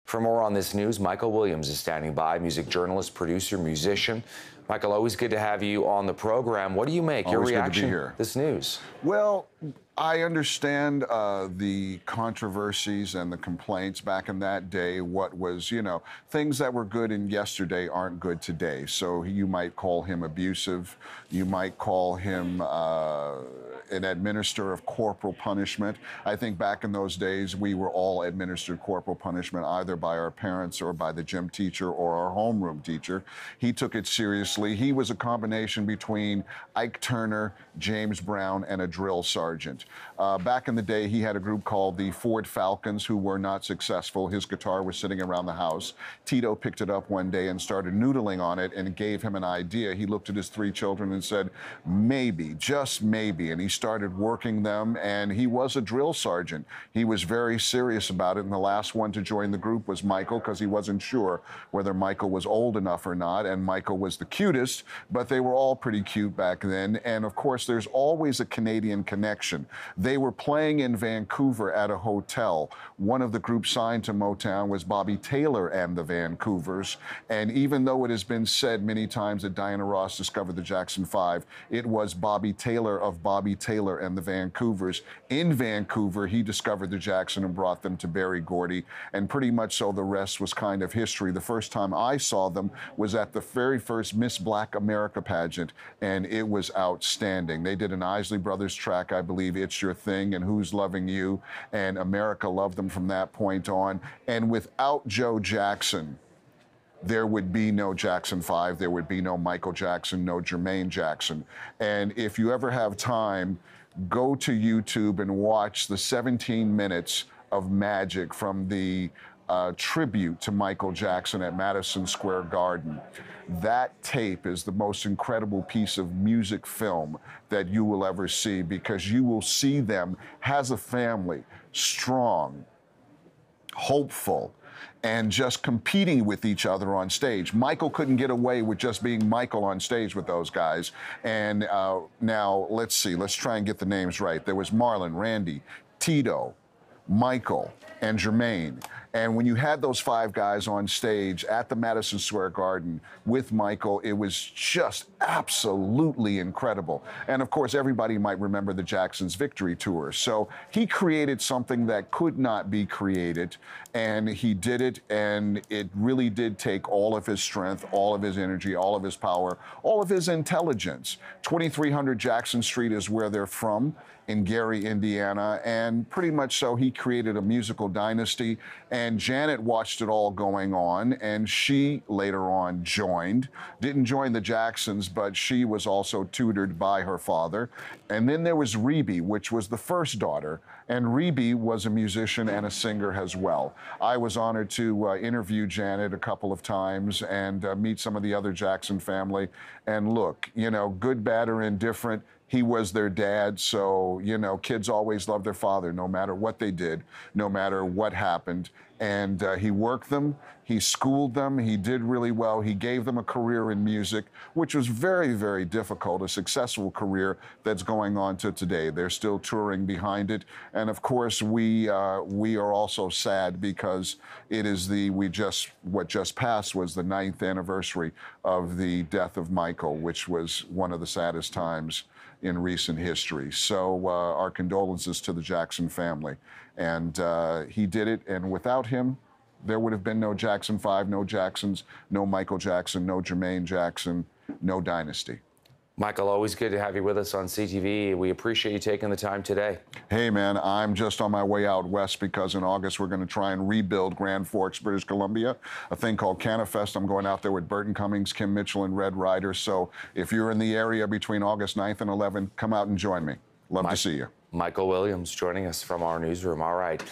For more on this news, Michael Williams is standing by, music journalist, producer, musician. Michael, always good to have you on the program. What do you make? Always your good to be reaction here. to this news? Well, I understand the controversies and the complaints back in that day. What was, things that were good in yesterday aren't good today. So you might call him abusive. You might call him an administrator of corporal punishment. I think back in those days, we were all administered corporal punishment either by our parents or by the gym teacher or our homeroom teacher. He took it seriously. He was a combination between Ike Turner, James Brown, and a drill sergeant. Back in the day, he had a group called the Ford Falcons who were not successful. His guitar was sitting around the house. Tito picked it up one day and started noodling on it and gave him an idea. He looked at his three children and said, maybe, just maybe. And he started working them, and he was a drill sergeant. He was very serious about it, and the last one to join the group was Michael, because he wasn't sure whether Michael was old enough or not, and Michael was the cutest, but they were all pretty cute back then. And of course, there's always a Canadian connection. They were playing in Vancouver at a hotel. One of the groups signed to Motown was Bobby Taylor and the Vancouvers, and even though it has been said many times that Diana Ross discovered the Jackson 5, it was Bobby Taylor of Bobby Taylor and the Vancouvers. In Vancouver, he discovered the Jackson and brought them to Berry Gordy, and pretty much so the rest was kind of history. The first time I saw them was at the very first Miss Black America pageant, and it was outstanding. They did an Isley Brothers track, I believe, It's Your Thing and Who's Loving You, and America loved them from that point on. And without Joe Jackson, there would be no Jackson 5, there would be no Michael Jackson, no Jermaine Jackson. And if you ever have time, go to YouTube and watch the 17 minutes of magic from the tribute to Michael Jackson at Madison Square Garden. That tape is the most incredible piece of music film that you will ever see, because you will see them as a family, strong, hopeful, and just competing with each other on stage. Michael couldn't get away with just being Michael on stage with those guys. And now, let's see, let's try and get the names right. There was Marlon, Randy, Tito, Michael, and Jermaine. And when you had those five guys on stage at the Madison Square Garden with Michael, it was just absolutely incredible. And of course, everybody might remember the Jackson's Victory Tour. So he created something that could not be created, and he did it, and it really did take all of his strength, all of his energy, all of his power, all of his intelligence. 2300 Jackson Street is where they're from, in Gary, Indiana, and pretty much so he created a musical dynasty, and Janet watched it all going on, and she later on didn't join the Jacksons, but she was also tutored by her father. And then there was Rebe, which was the first daughter, and Rebe was a musician and a singer as well. I was honored to interview Janet a couple of times and meet some of the other Jackson family, and look, good, bad, or indifferent, he was their dad, so, kids always loved their father, no matter what they did, no matter what happened. And he worked them, he schooled them, he did really well. He gave them a career in music, which was very, very difficult, a successful career that's going on to today. They're still touring behind it. And of course, we are also sad because it is what just passed was the 9th anniversary of the death of Michael, which was one of the saddest times in recent history. So our condolences to the Jackson family. And he did it, and without him, there would have been no Jackson 5, no Jacksons, no Michael Jackson, no Jermaine Jackson, no dynasty. Michael, always good to have you with us on CTV. We appreciate you taking the time today. Hey, man, I'm just on my way out west because in August we're going to try and rebuild Grand Forks, British Columbia, a thing called Canafest. I'm going out there with Burton Cummings, Kim Mitchell, and Red Ryder. So if you're in the area between August 9th and 11th, come out and join me. Love to see you. Michael Williams joining us from our newsroom. All right.